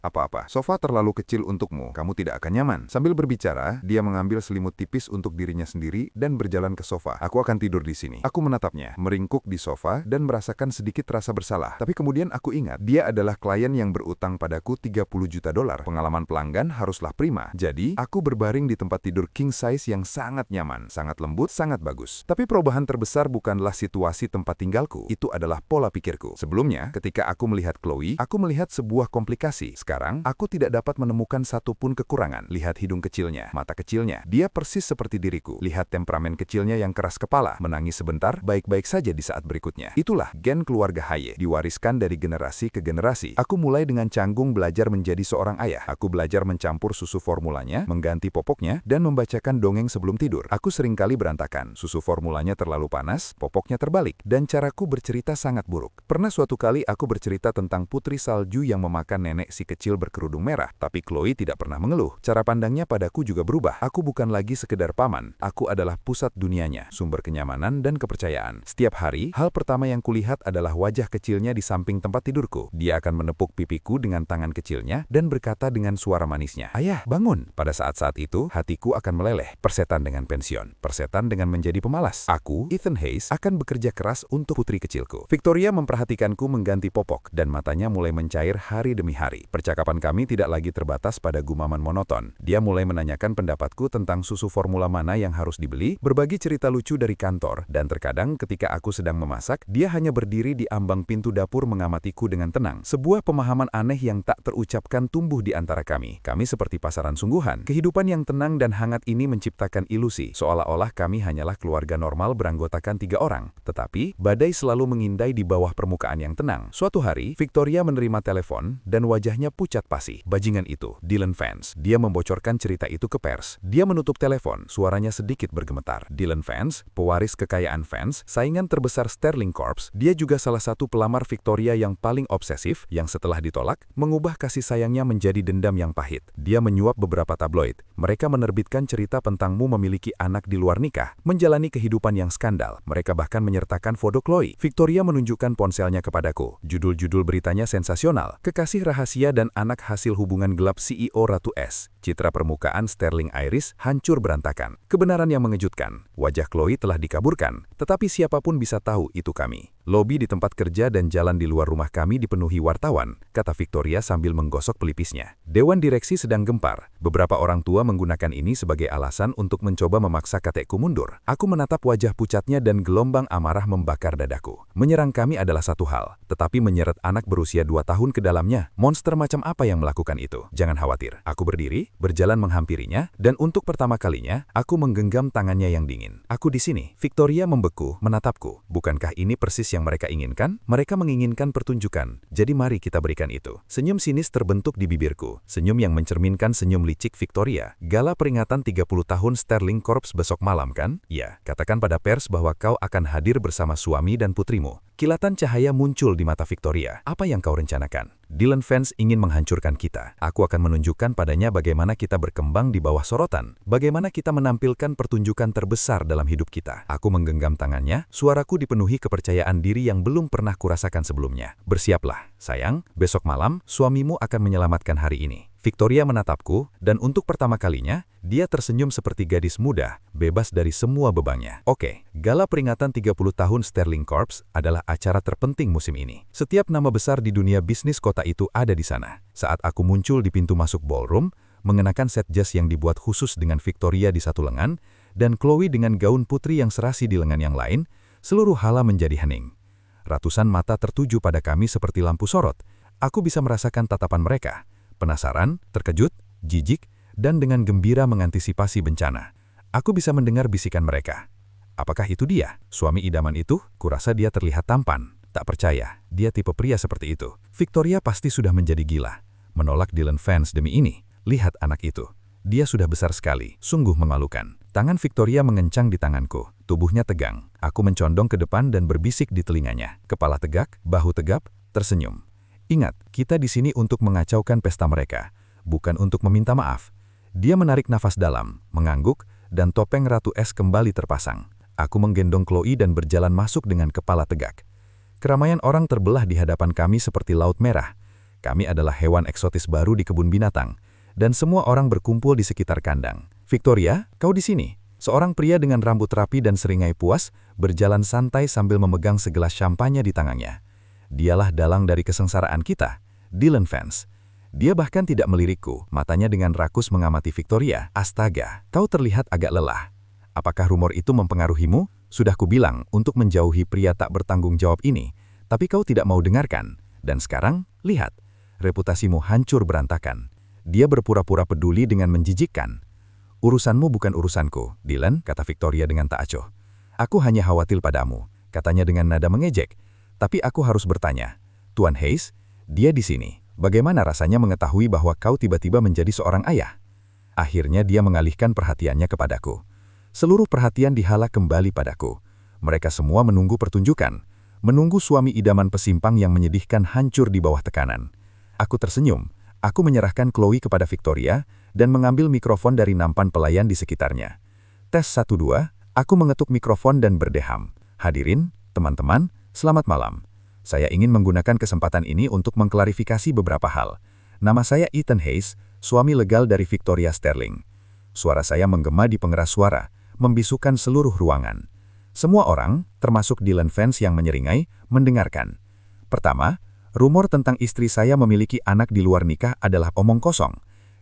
Apa-apa, sofa terlalu kecil untukmu, kamu tidak akan nyaman. Sambil berbicara, dia mengambil selimut tipis untuk dirinya sendiri dan berjalan ke sofa. Aku akan tidur di sini. Aku menatapnya, meringkuk di sofa dan merasakan sedikit rasa bersalah. Tapi kemudian aku ingat, dia adalah klien yang berutang padaku $30 juta. Pengalaman pelanggan haruslah prima. Jadi, aku berbaring di tempat tidur king size yang sangat nyaman, sangat lembut, sangat bagus. Tapi perubahan terbesar bukanlah situasi tempat tinggalku, itu adalah pola pikirku. Sebelumnya, ketika aku melihat Chloe, aku melihat sebuah komplikasi. Sekarang, aku tidak dapat menemukan satupun kekurangan. Lihat hidung kecilnya, mata kecilnya. Dia persis seperti diriku. Lihat temperamen kecilnya yang keras kepala, menangis sebentar, baik-baik saja di saat berikutnya. Itulah gen keluarga Haye, diwariskan dari generasi ke generasi. Aku mulai dengan canggung belajar menjadi seorang ayah. Aku belajar mencampur susu formulanya, mengganti popoknya, dan membacakan dongeng sebelum tidur. Aku seringkali berantakan. Susu formulanya terlalu panas, popoknya terbalik, dan caraku bercerita sangat buruk. Pernah suatu kali aku bercerita tentang putri salju yang memakan nenek si kecil berkerudung merah, tapi Chloe tidak pernah mengeluh. Cara pandangnya padaku juga berubah. Aku bukan lagi sekedar paman, aku adalah pusat dunianya, sumber kenyamanan dan kepercayaan. Setiap hari, hal pertama yang kulihat adalah wajah kecilnya di samping tempat tidurku. Dia akan menepuk pipiku dengan tangan kecilnya dan berkata dengan suara manisnya, "Ayah, bangun." Pada saat-saat itu, hatiku akan meleleh. Persetan dengan pensiun, persetan dengan menjadi pemalas. Aku, Ethan Hayes, akan bekerja keras untuk putri kecilku. Victoria memperhatikanku mengganti popok, dan matanya mulai mencair hari demi hari. Percakapan kami tidak lagi terbatas pada gumaman monoton. Dia mulai menanyakan pendapatku tentang susu formula mana yang harus dibeli, berbagi cerita lucu dari kantor, dan terkadang ketika aku sedang memasak, dia hanya berdiri di ambang pintu dapur mengamatiku dengan tenang. Sebuah pemahaman aneh yang tak terucapkan tumbuh di antara kami. Kami seperti pasaran sungguhan. Kehidupan yang tenang dan hangat ini menciptakan ilusi, seolah-olah kami hanyalah keluarga normal beranggotakan 3 orang. Tetapi, badai selalu mengindai di bawah permukaan yang tenang. Suatu hari, Victoria menerima telepon, dan wajahnya pucat pasi. Bajingan itu, Dylan Vance. Dia membocorkan cerita itu ke pers. Dia menutup telepon, suaranya sedikit bergemetar. Dylan Vance, pewaris kekayaan Vance, saingan terbesar Sterling Corps, dia juga salah satu pelamar Victoria yang paling obsesif, yang setelah ditolak, mengubah kasih sayangnya menjadi dendam yang pahit. Dia menyuap beberapa tabloid. Mereka menerbitkan cerita tentangmu memiliki anak di luar nikah, menjalani kehidupan yang skandal. Mereka bahkan menyertakan foto Chloe. Victoria menunjukkan ponselnya kepadaku. Judul-judul beritanya sensasional. Kekasih rahasia dan anak hasil hubungan gelap CEO Ratu S. Citra permukaan Sterling Iris hancur berantakan. Kebenaran yang mengejutkan. Wajah Chloe telah dikaburkan, tetapi siapapun bisa tahu itu kami. Lobi di tempat kerja dan jalan di luar rumah kami dipenuhi wartawan, kata Victoria sambil menggosok pelipisnya. Dewan direksi sedang gempar. Beberapa orang tua menggunakan ini sebagai alasan untuk mencoba memaksa kakekku mundur. Aku menatap wajah pucatnya dan gelombang amarah membakar dadaku. Menyerang kami adalah satu hal, tetapi menyeret anak berusia 2 tahun ke dalamnya, monster macam apa yang melakukan itu? Jangan khawatir. Aku berdiri, berjalan menghampirinya, dan untuk pertama kalinya, aku menggenggam tangannya yang dingin. Aku di sini. Victoria membeku, menatapku. Bukankah ini persis yang mereka inginkan? Mereka menginginkan pertunjukan. Jadi mari kita berikan itu. Senyum sinis terbentuk di bibirku. Senyum yang mencerminkan senyum licik Victoria. Gala peringatan 30 tahun Sterling Corps besok malam kan? Ya, katakan pada pers bahwa kau akan hadir bersama suami dan putrimu. Kilatan cahaya muncul di mata Victoria. Apa yang kau rencanakan? Dylan Vance ingin menghancurkan kita. Aku akan menunjukkan padanya bagaimana kita berkembang di bawah sorotan. Bagaimana kita menampilkan pertunjukan terbesar dalam hidup kita. Aku menggenggam tangannya, suaraku dipenuhi kepercayaan diri yang belum pernah kurasakan sebelumnya. Bersiaplah, sayang. Besok malam, suamimu akan menyelamatkan hari ini. Victoria menatapku, dan untuk pertama kalinya, dia tersenyum seperti gadis muda, bebas dari semua bebannya. Oke, gala peringatan 30 tahun Sterling Corps adalah acara terpenting musim ini. Setiap nama besar di dunia bisnis kota itu ada di sana. Saat aku muncul di pintu masuk ballroom, mengenakan set jas yang dibuat khusus dengan Victoria di satu lengan, dan Chloe dengan gaun putri yang serasi di lengan yang lain, seluruh hala menjadi hening. Ratusan mata tertuju pada kami seperti lampu sorot. Aku bisa merasakan tatapan mereka. Penasaran, terkejut, jijik, dan dengan gembira mengantisipasi bencana. Aku bisa mendengar bisikan mereka. Apakah itu dia? Suami idaman itu? Kurasa dia terlihat tampan. Tak percaya, dia tipe pria seperti itu. Victoria pasti sudah menjadi gila. Menolak Dylan Vance demi ini. Lihat anak itu. Dia sudah besar sekali, sungguh memalukan. Tangan Victoria mengencang di tanganku. Tubuhnya tegang. Aku mencondong ke depan dan berbisik di telinganya. Kepala tegak, bahu tegap, tersenyum. Ingat, kita di sini untuk mengacaukan pesta mereka, bukan untuk meminta maaf. Dia menarik nafas dalam, mengangguk, dan topeng Ratu S kembali terpasang. Aku menggendong Chloe dan berjalan masuk dengan kepala tegak. Keramaian orang terbelah di hadapan kami seperti laut merah. Kami adalah hewan eksotis baru di kebun binatang, dan semua orang berkumpul di sekitar kandang. Victoria, kau di sini. Seorang pria dengan rambut rapi dan seringai puas berjalan santai sambil memegang segelas champagne di tangannya. Dialah dalang dari kesengsaraan kita, Dylan Vance. Dia bahkan tidak melirikku, matanya dengan rakus mengamati Victoria. Astaga, kau terlihat agak lelah. Apakah rumor itu mempengaruhimu? Sudah kubilang untuk menjauhi pria tak bertanggung jawab ini, tapi kau tidak mau dengarkan. Dan sekarang, lihat, reputasimu hancur berantakan. Dia berpura-pura peduli dengan menjijikkan. Urusanmu bukan urusanku, Dylan, kata Victoria dengan tak acuh. Aku hanya khawatir padamu, katanya dengan nada mengejek. Tapi aku harus bertanya, Tuan Hayes, dia di sini. Bagaimana rasanya mengetahui bahwa kau tiba-tiba menjadi seorang ayah? Akhirnya dia mengalihkan perhatiannya kepadaku. Seluruh perhatian dihala kembali padaku. Mereka semua menunggu pertunjukan, menunggu suami idaman pesimpang yang menyedihkan hancur di bawah tekanan. Aku tersenyum. Aku menyerahkan Chloe kepada Victoria dan mengambil mikrofon dari nampan pelayan di sekitarnya. Tes 1-2, aku mengetuk mikrofon dan berdeham. Hadirin, teman-teman, selamat malam. Saya ingin menggunakan kesempatan ini untuk mengklarifikasi beberapa hal. Nama saya Ethan Hayes, suami legal dari Victoria Sterling. Suara saya menggema di pengeras suara, membisukan seluruh ruangan. Semua orang, termasuk Dylan Vance yang menyeringai, mendengarkan. Pertama, rumor tentang istri saya memiliki anak di luar nikah adalah omong kosong.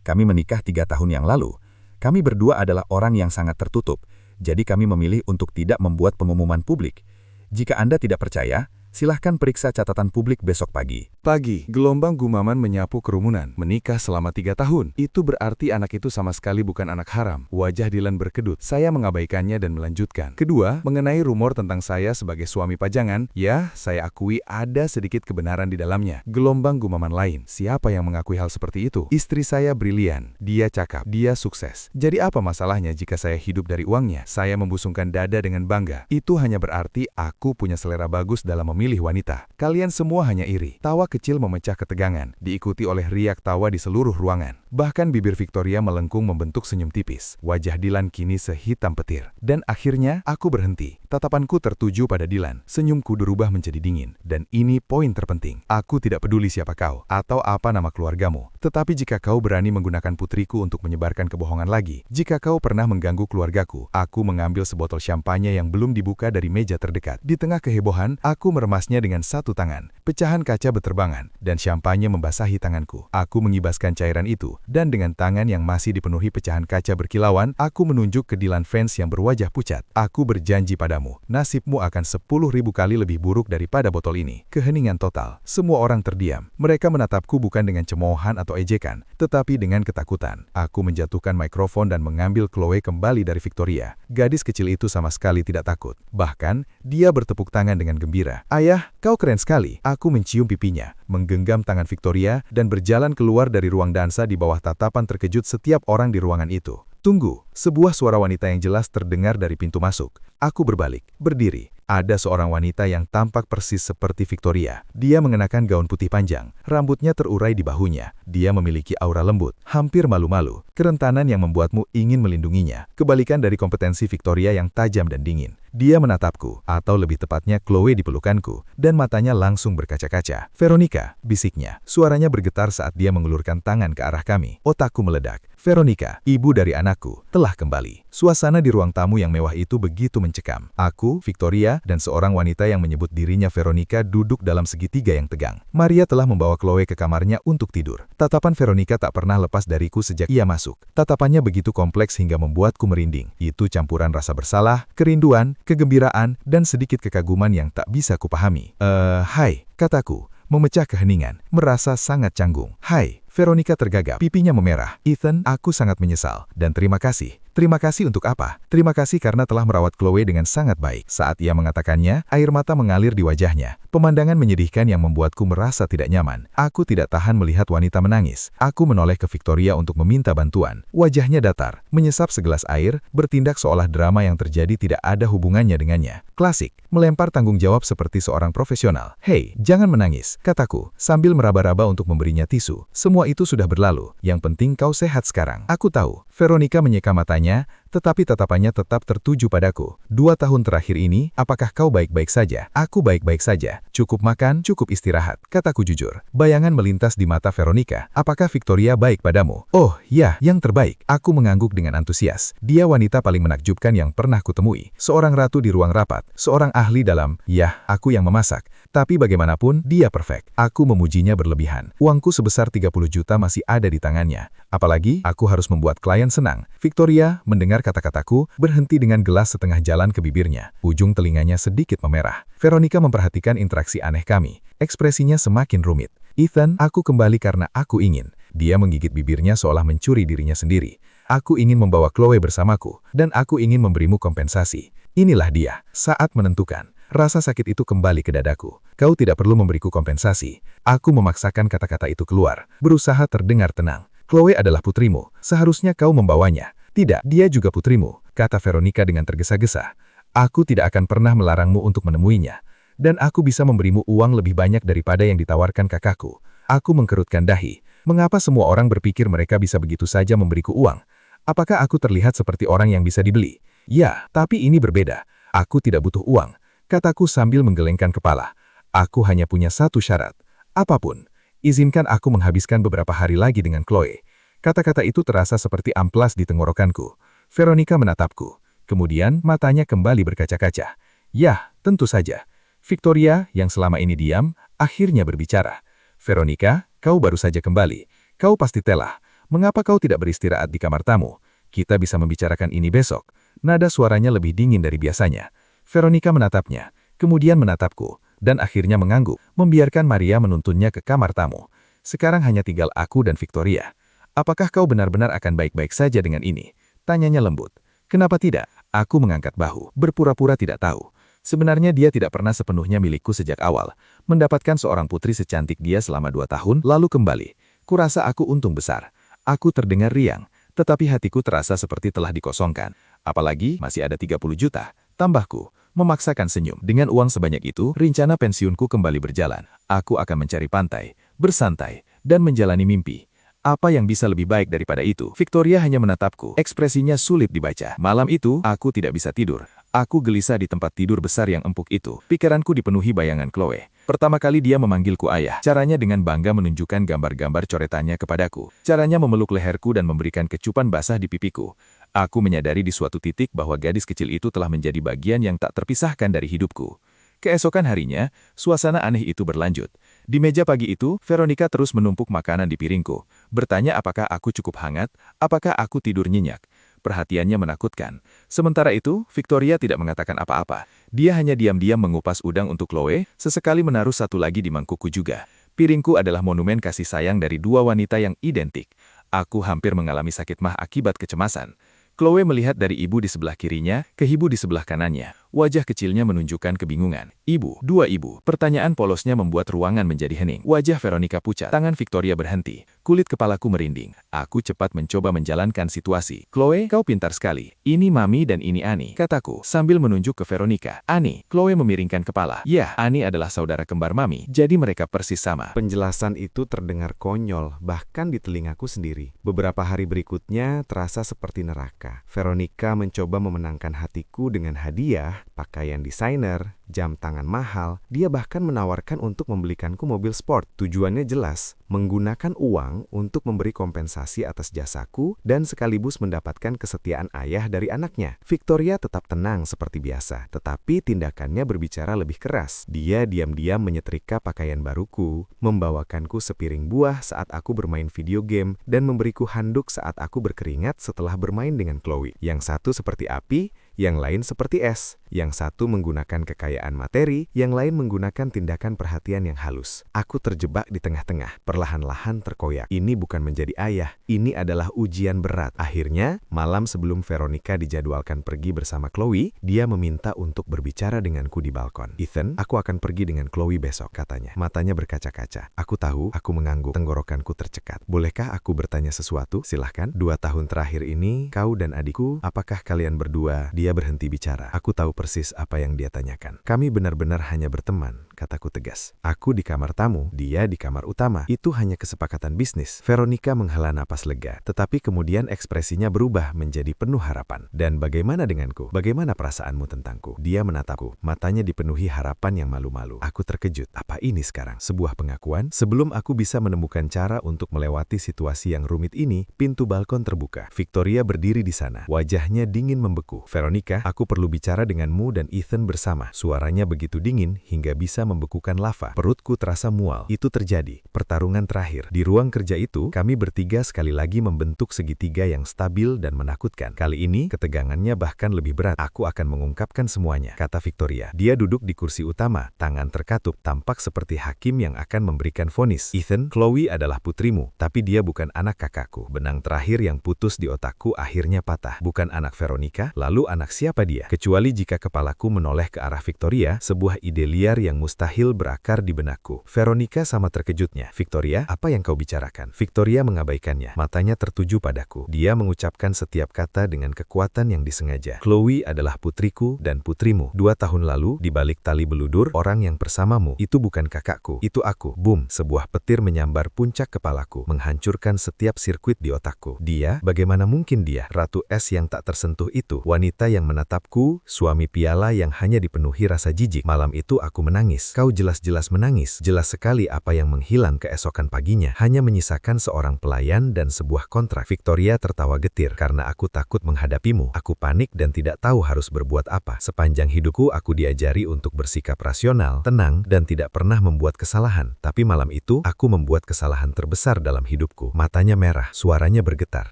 Kami menikah 3 tahun yang lalu. Kami berdua adalah orang yang sangat tertutup, jadi kami memilih untuk tidak membuat pengumuman publik. Jika Anda tidak percaya, silahkan periksa catatan publik besok pagi. Pagi, gelombang gumaman menyapu kerumunan. Menikah selama 3 tahun. Itu berarti anak itu sama sekali bukan anak haram. Wajah Dylan berkedut. Saya mengabaikannya dan melanjutkan. Kedua, mengenai rumor tentang saya sebagai suami pajangan, ya, saya akui ada sedikit kebenaran di dalamnya. Gelombang gumaman lain. Siapa yang mengakui hal seperti itu? Istri saya brilian. Dia cakap. Dia sukses. Jadi apa masalahnya jika saya hidup dari uangnya? Saya membusungkan dada dengan bangga. Itu hanya berarti aku punya selera bagus dalam memilih wanita. Kalian semua hanya iri. Tawa kecil memecah ketegangan, diikuti oleh riak tawa di seluruh ruangan. Bahkan bibir Victoria melengkung membentuk senyum tipis. Wajah Dylan kini sehitam petir. Dan akhirnya, aku berhenti. Tatapanku tertuju pada Dylan. Senyumku berubah menjadi dingin. Dan ini poin terpenting. Aku tidak peduli siapa kau, atau apa nama keluargamu. Tetapi jika kau berani menggunakan putriku untuk menyebarkan kebohongan lagi, jika kau pernah mengganggu keluargaku, aku mengambil sebotol champagne yang belum dibuka dari meja terdekat. Di tengah kehebohan, aku meremasnya dengan satu tangan. Pecahan kaca berterbangan, dan champagne membasahi tanganku. Aku mengibaskan cairan itu, dan dengan tangan yang masih dipenuhi pecahan kaca berkilauan, aku menunjuk ke Dylan Vance yang berwajah pucat. Aku berjanji padamu, nasibmu akan 10.000 kali lebih buruk daripada botol ini. Keheningan total. Semua orang terdiam. Mereka menatapku bukan dengan cemoohan atau ejekan, tetapi dengan ketakutan. Aku menjatuhkan mikrofon dan mengambil Chloe kembali dari Victoria. Gadis kecil itu sama sekali tidak takut. Bahkan, dia bertepuk tangan dengan gembira. Ayah, kau keren sekali. Aku mencium pipinya, menggenggam tangan Victoria, dan berjalan keluar dari ruang dansa di bawah tatapan terkejut setiap orang di ruangan itu. Tunggu, sebuah suara wanita yang jelas terdengar dari pintu masuk. Aku berbalik, berdiri. Ada seorang wanita yang tampak persis seperti Victoria. Dia mengenakan gaun putih panjang, rambutnya terurai di bahunya. Dia memiliki aura lembut, hampir malu-malu, kerentanan yang membuatmu ingin melindunginya. Kebalikan dari kompetensi Victoria yang tajam dan dingin. Dia menatapku, atau lebih tepatnya Chloe di pelukanku, dan matanya langsung berkaca-kaca. Veronica, bisiknya. Suaranya bergetar saat dia mengulurkan tangan ke arah kami. Otakku meledak. Veronica, ibu dari anakku, telah kembali. Suasana di ruang tamu yang mewah itu begitu mencekam. Aku, Victoria, dan seorang wanita yang menyebut dirinya Veronica duduk dalam segitiga yang tegang. Maria telah membawa Chloe ke kamarnya untuk tidur. Tatapan Veronica tak pernah lepas dariku sejak ia masuk. Tatapannya begitu kompleks hingga membuatku merinding. Itu campuran rasa bersalah, kerinduan, kegembiraan, dan sedikit kekaguman yang tak bisa kupahami. Hai, kataku, memecah keheningan, merasa sangat canggung. Hai, Veronica tergagap, pipinya memerah. Ethan, aku sangat menyesal, dan terima kasih. Terima kasih untuk apa? Terima kasih karena telah merawat Chloe dengan sangat baik. Saat ia mengatakannya, air mata mengalir di wajahnya. Pemandangan menyedihkan yang membuatku merasa tidak nyaman. Aku tidak tahan melihat wanita menangis. Aku menoleh ke Victoria untuk meminta bantuan. Wajahnya datar, menyesap segelas air, bertindak seolah drama yang terjadi tidak ada hubungannya dengannya. Klasik, melempar tanggung jawab seperti seorang profesional. Hei, jangan menangis, kataku, sambil meraba-raba untuk memberinya tisu. Semua itu sudah berlalu. Yang penting kau sehat sekarang. Aku tahu. Veronica menyeka matanya, tetapi tatapannya tetap tertuju padaku. 2 tahun terakhir ini, apakah kau baik-baik saja? Aku baik-baik saja. Cukup makan, cukup istirahat, kataku jujur. Bayangan melintas di mata Veronica. Apakah Victoria baik padamu? Oh, ya, yang terbaik. Aku mengangguk dengan antusias. Dia wanita paling menakjubkan yang pernah kutemui. Seorang ratu di ruang rapat, seorang ahli dalam, ya, aku yang memasak. Tapi bagaimanapun, dia perfect. Aku memujinya berlebihan. Uangku sebesar 30 juta masih ada di tangannya. Apalagi, aku harus membuat klien senang. Victoria, mendengar kata-kataku, berhenti dengan gelas setengah jalan ke bibirnya. Ujung telinganya sedikit memerah. Veronica memperhatikan interaksi aneh kami. Ekspresinya semakin rumit. Ethan, aku kembali karena aku ingin. Dia menggigit bibirnya seolah mencuri dirinya sendiri. Aku ingin membawa Chloe bersamaku, dan aku ingin memberimu kompensasi. Inilah dia, saat menentukan. Rasa sakit itu kembali ke dadaku. Kau tidak perlu memberiku kompensasi. Aku memaksakan kata-kata itu keluar, berusaha terdengar tenang. Chloe adalah putrimu, seharusnya kau membawanya. Tidak, dia juga putrimu, kata Veronica dengan tergesa-gesa. Aku tidak akan pernah melarangmu untuk menemuinya. Dan aku bisa memberimu uang lebih banyak daripada yang ditawarkan kakakku. Aku mengkerutkan dahi. Mengapa semua orang berpikir mereka bisa begitu saja memberiku uang? Apakah aku terlihat seperti orang yang bisa dibeli? Ya, tapi ini berbeda. Aku tidak butuh uang, kataku sambil menggelengkan kepala. Aku hanya punya satu syarat. Apapun. Izinkan aku menghabiskan beberapa hari lagi dengan Chloe. Kata-kata itu terasa seperti amplas di tenggorokanku. Veronica menatapku. Kemudian matanya kembali berkaca-kaca. Ya, tentu saja. Victoria, yang selama ini diam, akhirnya berbicara. Veronica, kau baru saja kembali. Kau pasti telah. Mengapa kau tidak beristirahat di kamar tamu? Kita bisa membicarakan ini besok. Nada suaranya lebih dingin dari biasanya. Veronica menatapnya, kemudian menatapku, dan akhirnya mengangguk, membiarkan Maria menuntunnya ke kamar tamu. Sekarang hanya tinggal aku dan Victoria. Apakah kau benar-benar akan baik-baik saja dengan ini? Tanyanya lembut. Kenapa tidak? Aku mengangkat bahu, berpura-pura tidak tahu. Sebenarnya dia tidak pernah sepenuhnya milikku sejak awal. Mendapatkan seorang putri secantik dia selama 2 tahun, lalu kembali. Kurasa aku untung besar. Aku terdengar riang, tetapi hatiku terasa seperti telah dikosongkan. Apalagi masih ada 30 juta, tambahku. Memaksakan senyum. Dengan uang sebanyak itu, rencana pensiunku kembali berjalan. Aku akan mencari pantai, bersantai, dan menjalani mimpi. Apa yang bisa lebih baik daripada itu? Victoria hanya menatapku. Ekspresinya sulit dibaca. Malam itu, aku tidak bisa tidur. Aku gelisah di tempat tidur besar yang empuk itu. Pikiranku dipenuhi bayangan Chloe. Pertama kali dia memanggilku ayah. Caranya dengan bangga menunjukkan gambar-gambar coretannya kepadaku. Caranya memeluk leherku dan memberikan kecupan basah di pipiku. Aku menyadari di suatu titik bahwa gadis kecil itu telah menjadi bagian yang tak terpisahkan dari hidupku. Keesokan harinya, suasana aneh itu berlanjut. Di meja pagi itu, Veronica terus menumpuk makanan di piringku. Bertanya apakah aku cukup hangat, apakah aku tidur nyenyak. Perhatiannya menakutkan. Sementara itu, Victoria tidak mengatakan apa-apa. Dia hanya diam-diam mengupas udang untuk Chloe, sesekali menaruh satu lagi di mangkukku juga. Piringku adalah monumen kasih sayang dari 2 wanita yang identik. Aku hampir mengalami sakit mah akibat kecemasan. Chloe melihat dari ibu di sebelah kirinya ke ibu di sebelah kanannya. Wajah kecilnya menunjukkan kebingungan. Ibu, 2 ibu. Pertanyaan polosnya membuat ruangan menjadi hening. Wajah Veronica pucat. Tangan Victoria berhenti. Kulit kepalaku merinding. Aku cepat mencoba menjalankan situasi. Chloe, kau pintar sekali. Ini Mami dan ini Ani, kataku, sambil menunjuk ke Veronica. Ani. Chloe memiringkan kepala. Ya, Ani adalah saudara kembar Mami, jadi mereka persis sama. Penjelasan itu terdengar konyol, bahkan di telingaku sendiri. Beberapa hari berikutnya terasa seperti neraka. Veronica mencoba memenangkan hatiku dengan hadiah, pakaian desainer, jam tangan mahal. Dia bahkan menawarkan untuk membelikanku mobil sport. Tujuannya jelas, menggunakan uang untuk memberi kompensasi atas jasaku dan sekaligus mendapatkan kesetiaan ayah dari anaknya. Victoria tetap tenang seperti biasa, tetapi tindakannya berbicara lebih keras. Dia diam-diam menyetrika pakaian baruku, membawakanku sepiring buah saat aku bermain video game, dan memberiku handuk saat aku berkeringat setelah bermain dengan Chloe. Yang satu seperti api, yang lain seperti es. Yang satu menggunakan kekayaan materi, yang lain menggunakan tindakan perhatian yang halus. Aku terjebak di tengah-tengah, perlahan-lahan terkoyak. Ini bukan menjadi ayah, ini adalah ujian berat. Akhirnya, malam sebelum Veronica dijadwalkan pergi bersama Chloe, dia meminta untuk berbicara denganku di balkon. Ethan, aku akan pergi dengan Chloe besok, katanya. Matanya berkaca-kaca. Aku tahu, aku mengangguk, tenggorokanku tercekat. Bolehkah aku bertanya sesuatu? Silahkan. 2 tahun terakhir ini, kau dan adikku, apakah kalian berdua? Dia berhenti bicara. Aku tahu persis apa yang dia tanyakan. Kami benar-benar hanya berteman, kataku tegas. Aku di kamar tamu, dia di kamar utama. Itu hanya kesepakatan bisnis. Veronica menghela napas lega, tetapi kemudian ekspresinya berubah menjadi penuh harapan. Dan bagaimana denganku? Bagaimana perasaanmu tentangku? Dia menatapku, matanya dipenuhi harapan yang malu-malu. Aku terkejut. Apa ini sekarang? Sebuah pengakuan? Sebelum aku bisa menemukan cara untuk melewati situasi yang rumit ini, pintu balkon terbuka. Victoria berdiri di sana. Wajahnya dingin membeku. Veronica, aku perlu bicara denganmu dan Ethan bersama. Suaranya begitu dingin hingga bisa membekukan lava. Perutku terasa mual. Itu terjadi. Pertarungan terakhir. Di ruang kerja itu, kami bertiga sekali lagi membentuk segitiga yang stabil dan menakutkan. Kali ini, ketegangannya bahkan lebih berat. Aku akan mengungkapkan semuanya, kata Victoria. Dia duduk di kursi utama, tangan terkatup, tampak seperti hakim yang akan memberikan vonis. Ethan, Chloe adalah putrimu, tapi dia bukan anak kakakku. Benang terakhir yang putus di otakku akhirnya patah. Bukan anak Veronica, lalu anak siapa dia? Kecuali jika kepalaku menoleh ke arah Victoria, sebuah ide liar yang mustahil berakar di benakku. Veronica sama terkejutnya. Victoria, apa yang kau bicarakan? Victoria mengabaikannya. Matanya tertuju padaku. Dia mengucapkan setiap kata dengan kekuatan yang disengaja. Chloe adalah putriku dan putrimu. 2 tahun lalu, di balik tali beludur, orang yang bersamamu, itu bukan kakakku. Itu aku. Boom, sebuah petir menyambar puncak kepalaku, menghancurkan setiap sirkuit di otakku. Dia, bagaimana mungkin dia? Ratu es yang tak tersentuh itu, wanita yang menatapku, suami piala yang hanya dipenuhi rasa jijik. Malam itu aku menangis. Kau jelas-jelas menangis. Jelas sekali apa yang menghilang keesokan paginya. Hanya menyisakan seorang pelayan dan sebuah kontrak. Victoria tertawa getir. Karena aku takut menghadapimu. Aku panik dan tidak tahu harus berbuat apa. Sepanjang hidupku aku diajari untuk bersikap rasional, tenang, dan tidak pernah membuat kesalahan. Tapi malam itu, aku membuat kesalahan terbesar dalam hidupku. Matanya merah, suaranya bergetar.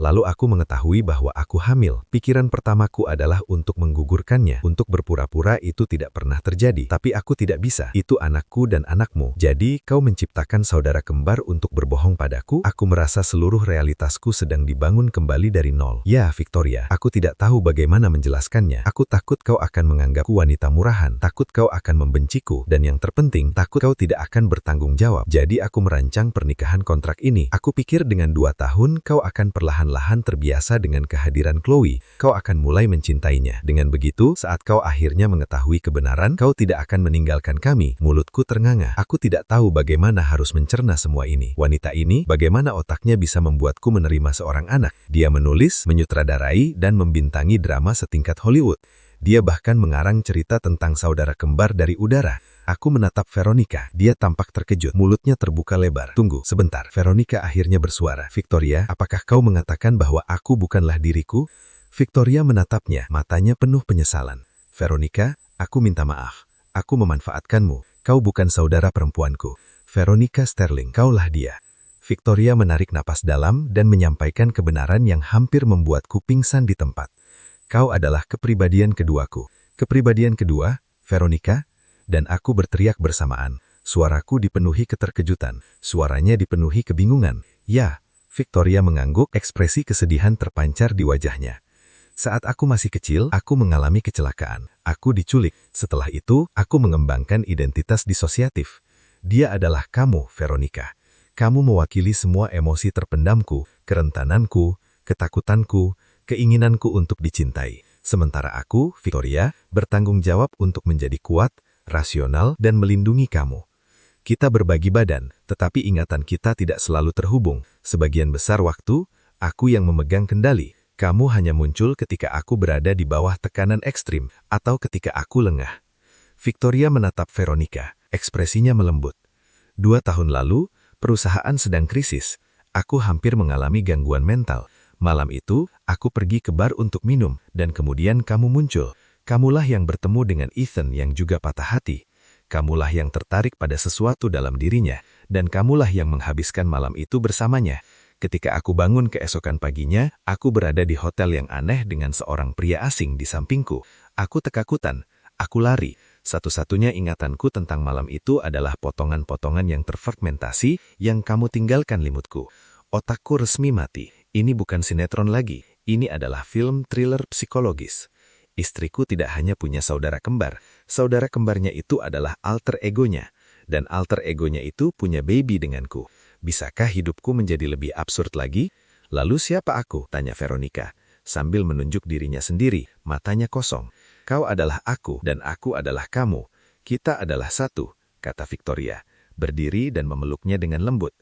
Lalu aku mengetahui bahwa aku hamil. Pikiran pertamaku adalah untuk menggugurkannya, untuk berpura-pura itu tidak pernah terjadi. Tapi aku tidak bisa. Itu anakku dan anakmu. Jadi, kau menciptakan saudara kembar untuk berbohong padaku? Aku merasa seluruh realitasku sedang dibangun kembali dari nol. Ya, Victoria, aku tidak tahu bagaimana menjelaskannya. Aku takut kau akan menganggapku wanita murahan. Takut kau akan membenciku. Dan yang terpenting, takut kau tidak akan bertanggung jawab. Jadi aku merancang pernikahan kontrak ini. Aku pikir dengan 2 tahun, kau akan perlahan-lahan terbiasa dengan kehadiran Chloe. Kau akan mulai mencintainya. Dengan begitu, saat kau akhirnya mengetahui kebenaran, kau tidak akan meninggalkan kami. Mulutku ternganga. Aku tidak tahu bagaimana harus mencerna semua ini. Wanita ini, bagaimana otaknya bisa membuatku menerima seorang anak. Dia menulis, menyutradarai, dan membintangi drama setingkat Hollywood. Dia bahkan mengarang cerita tentang saudara kembar dari udara. Aku menatap Veronica. Dia tampak terkejut. Mulutnya terbuka lebar. Tunggu, sebentar. Veronica akhirnya bersuara. Victoria, apakah kau mengatakan bahwa aku bukanlah diriku? Victoria menatapnya. Matanya penuh penyesalan. Veronica, aku minta maaf. Aku memanfaatkanmu. Kau bukan saudara perempuanku. Veronica Sterling, kaulah dia. Victoria menarik napas dalam dan menyampaikan kebenaran yang hampir membuatku pingsan di tempat. Kau adalah kepribadian keduaku. Kepribadian kedua, Veronica, dan aku berteriak bersamaan. Suaraku dipenuhi keterkejutan. Suaranya dipenuhi kebingungan. Ya, Victoria mengangguk, ekspresi kesedihan terpancar di wajahnya. Saat aku masih kecil, aku mengalami kecelakaan. Aku diculik. Setelah itu, aku mengembangkan identitas disosiatif. Dia adalah kamu, Veronica. Kamu mewakili semua emosi terpendamku, kerentananku, ketakutanku, keinginanku untuk dicintai. Sementara aku, Victoria, bertanggung jawab untuk menjadi kuat, rasional, dan melindungi kamu. Kita berbagi badan, tetapi ingatan kita tidak selalu terhubung. Sebagian besar waktu, aku yang memegang kendali. Kamu hanya muncul ketika aku berada di bawah tekanan ekstrim, atau ketika aku lengah. Victoria menatap Veronica, ekspresinya melembut. 2 tahun lalu, perusahaan sedang krisis. Aku hampir mengalami gangguan mental. Malam itu, aku pergi ke bar untuk minum, dan kemudian kamu muncul. Kamulah yang bertemu dengan Ethan yang juga patah hati. Kamulah yang tertarik pada sesuatu dalam dirinya, dan kamulah yang menghabiskan malam itu bersamanya. Ketika aku bangun keesokan paginya, aku berada di hotel yang aneh dengan seorang pria asing di sampingku. Aku ketakutan, aku lari. Satu-satunya ingatanku tentang malam itu adalah potongan-potongan yang terfermentasi yang kamu tinggalkan limutku. Otakku resmi mati. Ini bukan sinetron lagi. Ini adalah film thriller psikologis. Istriku tidak hanya punya saudara kembar. Saudara kembarnya itu adalah alter egonya. Dan alter egonya itu punya baby denganku. Bisakah hidupku menjadi lebih absurd lagi? Lalu siapa aku? Tanya Veronica. Sambil menunjuk dirinya sendiri, matanya kosong. Kau adalah aku dan aku adalah kamu. Kita adalah satu. kata Victoria, berdiri dan memeluknya dengan lembut.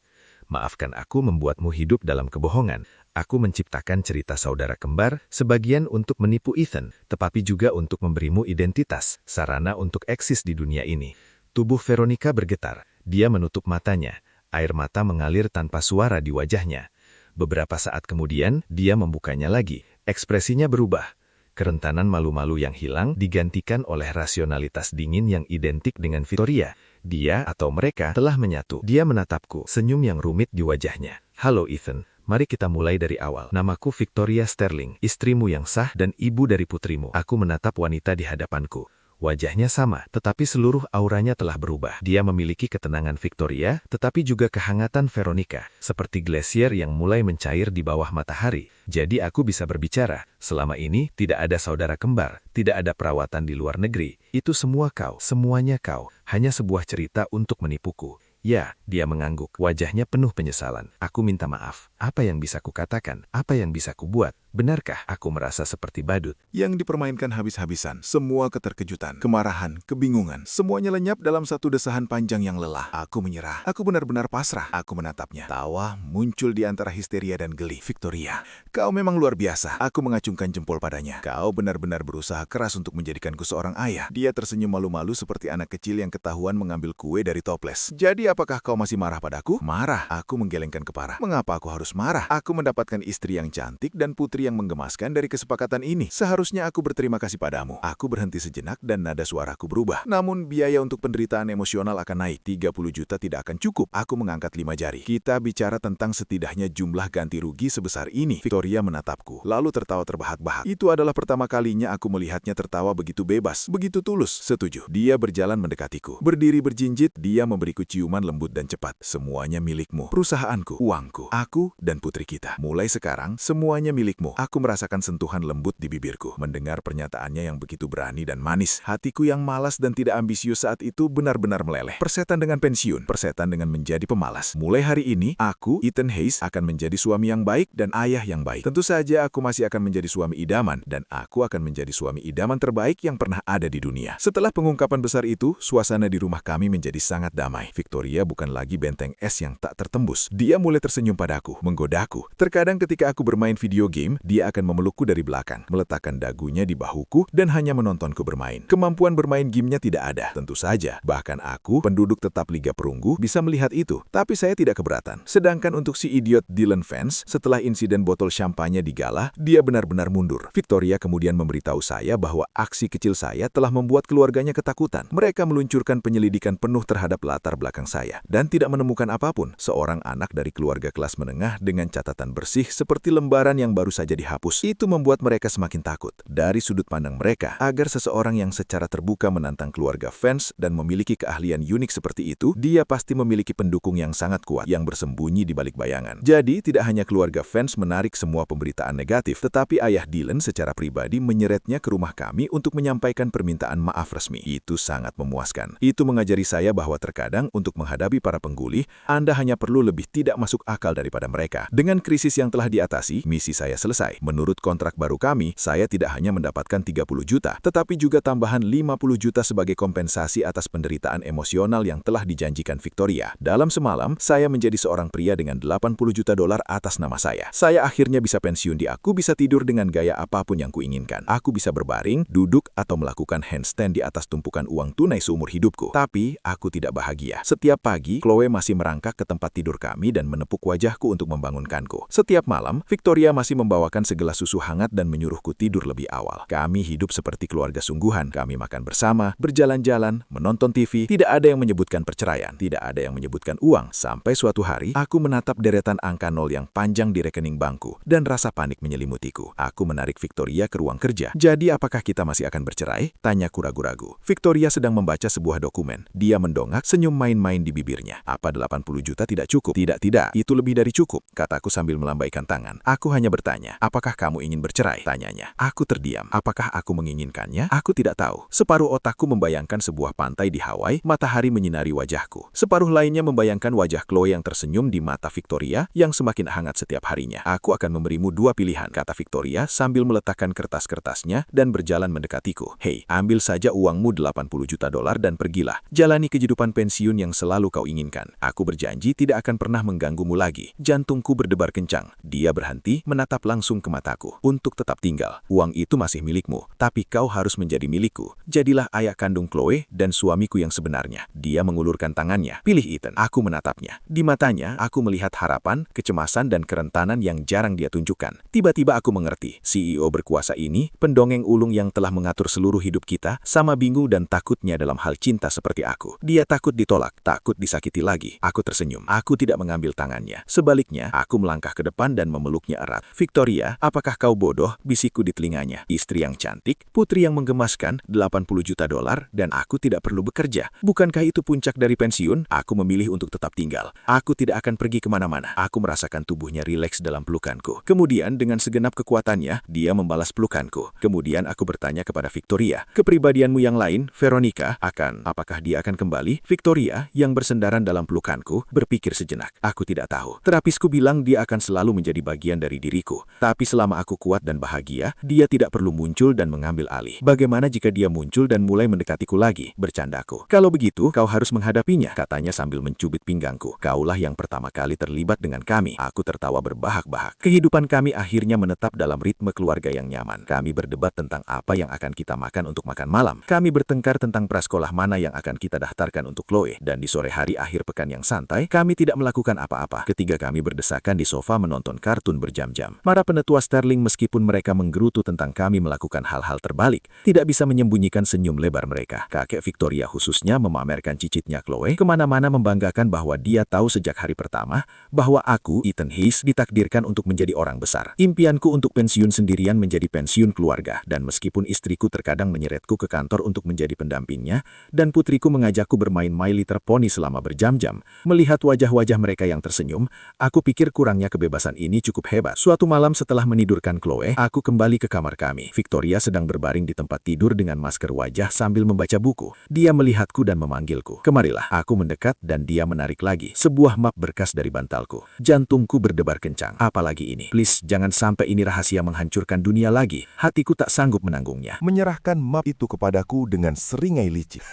Maafkan aku membuatmu hidup dalam kebohongan. Aku menciptakan cerita saudara kembar, sebagian untuk menipu Ethan, tetapi juga untuk memberimu identitas, sarana untuk eksis di dunia ini. Tubuh Veronica bergetar. Dia menutup matanya. Air mata mengalir tanpa suara di wajahnya. Beberapa saat kemudian, dia membukanya lagi. Ekspresinya berubah. Kerentanan malu-malu yang hilang digantikan oleh rasionalitas dingin yang identik dengan Victoria. Dia atau mereka telah menyatu. Dia menatapku, senyum yang rumit di wajahnya. Halo Ethan, mari kita mulai dari awal. Namaku Victoria Sterling, istrimu yang sah dan ibu dari putrimu. Aku menatap wanita di hadapanku. Wajahnya sama, tetapi seluruh auranya telah berubah. Dia memiliki ketenangan Victoria, tetapi juga kehangatan Veronica, seperti glasier yang mulai mencair di bawah matahari. Jadi aku bisa berbicara. Selama ini, tidak ada saudara kembar, tidak ada perawatan di luar negeri. Itu semua kau, semuanya kau. Hanya sebuah cerita untuk menipuku. Ya, dia mengangguk, wajahnya penuh penyesalan. Aku minta maaf. Apa yang bisa kukatakan? Apa yang bisa kubuat? Benarkah aku merasa seperti badut? Yang dipermainkan habis-habisan, semua keterkejutan, kemarahan, kebingungan, semuanya lenyap dalam satu desahan panjang yang lelah. Aku menyerah. Aku benar-benar pasrah. Aku menatapnya. Tawa muncul di antara histeria dan geli. Victoria, kau memang luar biasa. Aku mengacungkan jempol padanya. Kau benar-benar berusaha keras untuk menjadikanku seorang ayah. Dia tersenyum malu-malu seperti anak kecil yang ketahuan mengambil kue dari toples. Jadi apakah kau masih marah padaku? Marah. Aku menggelengkan kepala. Mengapa aku harus marah? Aku mendapatkan istri yang cantik dan putri yang menggemaskan dari kesepakatan ini. Seharusnya aku berterima kasih padamu. Aku berhenti sejenak dan nada suaraku berubah. Namun biaya untuk penderitaan emosional akan naik. 30 juta tidak akan cukup. Aku mengangkat 5 jari. Kita bicara tentang setidaknya jumlah ganti rugi sebesar ini. Victoria menatapku, lalu tertawa terbahak-bahak. Itu adalah pertama kalinya aku melihatnya tertawa begitu bebas, begitu tulus. Setuju. Dia berjalan mendekatiku. Berdiri berjinjit, dia memberiku ciuman lembut dan cepat. Semuanya milikmu. Perusahaanku, uangku, aku, dan putri kita. Mulai sekarang, semuanya milikmu. Aku merasakan sentuhan lembut di bibirku. Mendengar pernyataannya yang begitu berani dan manis. Hatiku yang malas dan tidak ambisius saat itu benar-benar meleleh. Persetan dengan pensiun. Persetan dengan menjadi pemalas. Mulai hari ini, aku, Ethan Hayes, akan menjadi suami yang baik dan ayah yang baik. Tentu saja aku masih akan menjadi suami idaman. Dan aku akan menjadi suami idaman terbaik yang pernah ada di dunia. Setelah pengungkapan besar itu, suasana di rumah kami menjadi sangat damai. Victoria bukan lagi benteng es yang tak tertembus. Dia mulai tersenyum padaku, menggodaku. Terkadang ketika aku bermain video game, dia akan memelukku dari belakang, meletakkan dagunya di bahuku, dan hanya menontonku bermain. Kemampuan bermain gamenya tidak ada, tentu saja. Bahkan aku, penduduk tetap Liga Perunggu, bisa melihat itu. Tapi saya tidak keberatan. Sedangkan untuk si idiot Dylan Vance, setelah insiden botol champagne di gala, dia benar-benar mundur. Victoria kemudian memberitahu saya bahwa aksi kecil saya telah membuat keluarganya ketakutan. Mereka meluncurkan penyelidikan penuh terhadap latar belakang saya, dan tidak menemukan apapun. Seorang anak dari keluarga kelas menengah dengan catatan bersih seperti lembaran yang baru saja dihapus. Itu membuat mereka semakin takut. Dari sudut pandang mereka, agar seseorang yang secara terbuka menantang keluarga Vance dan memiliki keahlian unik seperti itu, dia pasti memiliki pendukung yang sangat kuat yang bersembunyi di balik bayangan. Jadi, tidak hanya keluarga Vance menarik semua pemberitaan negatif, tetapi ayah Dylan secara pribadi menyeretnya ke rumah kami untuk menyampaikan permintaan maaf resmi. Itu sangat memuaskan. Itu mengajari saya bahwa terkadang untuk menghadapi para penggulih, Anda hanya perlu lebih tidak masuk akal daripada mereka. Dengan krisis yang telah diatasi, misi saya selesai. Menurut kontrak baru kami, saya tidak hanya mendapatkan 30 juta, tetapi juga tambahan 50 juta sebagai kompensasi atas penderitaan emosional yang telah dijanjikan Victoria. Dalam semalam, saya menjadi seorang pria dengan 80 juta dolar atas nama saya. Saya akhirnya bisa pensiun di aku bisa tidur dengan gaya apapun yang kuinginkan. Aku bisa berbaring, duduk, atau melakukan handstand di atas tumpukan uang tunai seumur hidupku. Tapi, aku tidak bahagia. Setiap pagi, Chloe masih merangkak ke tempat tidur kami dan menepuk wajahku untuk membangunkanku. Setiap malam, Victoria masih membawakan segelas susu hangat dan menyuruhku tidur lebih awal. Kami hidup seperti keluarga sungguhan. Kami makan bersama, berjalan-jalan, menonton TV. Tidak ada yang menyebutkan perceraian. Tidak ada yang menyebutkan uang. Sampai suatu hari, aku menatap deretan angka nol yang panjang di rekening bankku dan rasa panik menyelimutiku. Aku menarik Victoria ke ruang kerja. Jadi apakah kita masih akan bercerai? Tanyaku ragu-ragu. Victoria sedang membaca sebuah dokumen. Dia mendongak, senyum main-main di bibirnya. Apa 80 juta tidak cukup? Tidak, itu lebih dari cukup, kataku sambil melambaikan tangan. Aku hanya bertanya, tanya, apakah kamu ingin bercerai? Tanyanya. Aku terdiam. Apakah aku menginginkannya? Aku tidak tahu. Separuh otakku membayangkan sebuah pantai di Hawaii, matahari menyinari wajahku. Separuh lainnya membayangkan wajah Chloe yang tersenyum di mata Victoria yang semakin hangat setiap harinya. Aku akan memberimu dua pilihan, kata Victoria sambil meletakkan kertas-kertasnya dan berjalan mendekatiku. Hei, ambil saja uangmu $80 juta dan pergilah. Jalani kehidupan pensiun yang selalu kau inginkan. Aku berjanji tidak akan pernah mengganggumu lagi. Jantungku berdebar kencang. Dia berhenti, menatap langsung ke mataku. Untuk tetap tinggal. Uang itu masih milikmu, tapi kau harus menjadi milikku. Jadilah ayah kandung Chloe dan suamiku yang sebenarnya. Dia mengulurkan tangannya. Pilih Ethan. Aku menatapnya. Di matanya, aku melihat harapan, kecemasan, dan kerentanan yang jarang dia tunjukkan. Tiba-tiba aku mengerti. CEO berkuasa ini, pendongeng ulung yang telah mengatur seluruh hidup kita, sama bingung dan takutnya dalam hal cinta seperti aku. Dia takut ditolak, takut disakiti lagi. Aku tersenyum. Aku tidak mengambil tangannya. Sebaliknya, aku melangkah ke depan dan memeluknya erat. Victoria, apakah kau bodoh? Bisikku di telinganya. Istri yang cantik, putri yang menggemaskan, $80 juta, dan aku tidak perlu bekerja. Bukankah itu puncak dari pensiun? Aku memilih untuk tetap tinggal. Aku tidak akan pergi kemana-mana. Aku merasakan tubuhnya rileks dalam pelukanku. Kemudian, dengan segenap kekuatannya, dia membalas pelukanku. Kemudian aku bertanya kepada Victoria, kepribadianmu yang lain, Veronica, apakah dia akan kembali? Victoria, yang bersendaran dalam pelukanku, berpikir sejenak. Aku tidak tahu. Terapisku bilang dia akan selalu menjadi bagian dari diriku. Tapi selama aku kuat dan bahagia, dia tidak perlu muncul dan mengambil alih. Bagaimana jika dia muncul dan mulai mendekatiku lagi? Bercandaku. Kalau begitu, kau harus menghadapinya, katanya sambil mencubit pinggangku. Kaulah yang pertama kali terlibat dengan kami. Aku tertawa berbahak-bahak. Kehidupan kami akhirnya menetap dalam ritme keluarga yang nyaman. Kami berdebat tentang apa yang akan kita makan untuk makan malam. Kami bertengkar tentang prasekolah mana yang akan kita daftarkan untuk Chloe. Dan di sore hari akhir pekan yang santai, kami tidak melakukan apa-apa. Ketika kami berdesakan di sofa menonton kartun berjam-jam. Para penetua Sterling meskipun mereka menggerutu tentang kami melakukan hal-hal terbalik, tidak bisa menyembunyikan senyum lebar mereka. Kakek Victoria khususnya memamerkan cicitnya Chloe kemana-mana membanggakan bahwa dia tahu sejak hari pertama bahwa aku, Ethan Hayes, ditakdirkan untuk menjadi orang besar. Impianku untuk pensiun sendirian menjadi pensiun keluarga, dan meskipun istriku terkadang menyeretku ke kantor untuk menjadi pendampingnya, dan putriku mengajakku bermain My Little Pony selama berjam-jam, melihat wajah-wajah mereka yang tersenyum, aku pikir kurangnya kebebasan ini cukup hebat. Suatu malam setelah menidurkan Chloe, aku kembali ke kamar kami. Victoria sedang berbaring di tempat tidur dengan masker wajah sambil membaca buku. Dia melihatku dan memanggilku. Kemarilah. Aku mendekat dan dia menarik lagi sebuah map berkas dari bantalku. Jantungku berdebar kencang. Apalagi ini? Please, jangan sampai ini rahasia menghancurkan dunia lagi. Hatiku tak sanggup menanggungnya. Menyerahkan map itu kepadaku dengan seringai licik.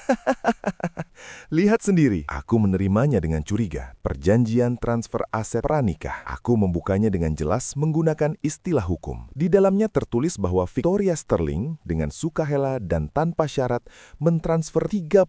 Lihat sendiri, aku menerimanya dengan curiga. Perjanjian transfer aset pranikah. Aku membukanya dengan jelas menggunakan istilah hukum. Di dalamnya tertulis bahwa Victoria Sterling dengan sukarela dan tanpa syarat mentransfer 30%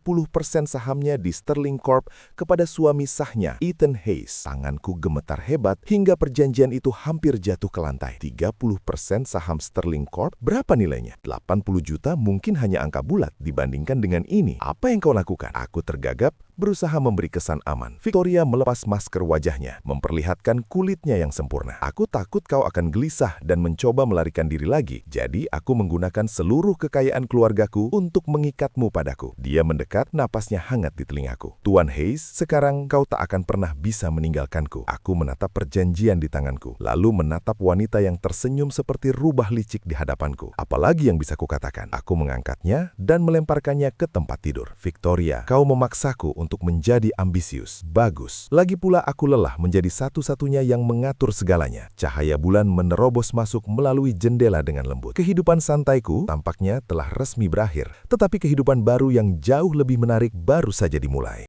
sahamnya di Sterling Corp kepada suami sahnya, Ethan Hayes. Tanganku gemetar hebat hingga perjanjian itu hampir jatuh ke lantai. 30% saham Sterling Corp, berapa nilainya? 80 juta mungkin hanya angka bulat dibandingkan dengan ini. Apa yang kau lakukan? Aku tergagap, berusaha memberi kesan aman. Victoria melepas masker wajahnya, memperlihatkan kulitnya yang sempurna. Aku takut kau akan gelisah dan mencoba melarikan diri lagi. Jadi aku menggunakan seluruh kekayaan keluargaku untuk mengikatmu padaku. Dia mendekat, napasnya hangat di telingaku. Tuan Hayes, sekarang kau tak akan pernah bisa meninggalkanku. Aku menatap perjanjian di tanganku, lalu menatap wanita yang tersenyum seperti rubah licik di hadapanku. Apalagi yang bisa kukatakan? Aku mengangkatnya dan melemparkannya ke tempat tidur. Victoria, kau memaksaku untuk menjadi ambisius. Bagus. Lagi pula aku lelah menjadi satu-satunya yang mengatur segalanya. Cahaya bulan menerobos masuk melalui jendela dengan lembut. Kehidupan santaiku tampaknya telah resmi berakhir, tetapi kehidupan baru yang jauh lebih menarik baru saja dimulai.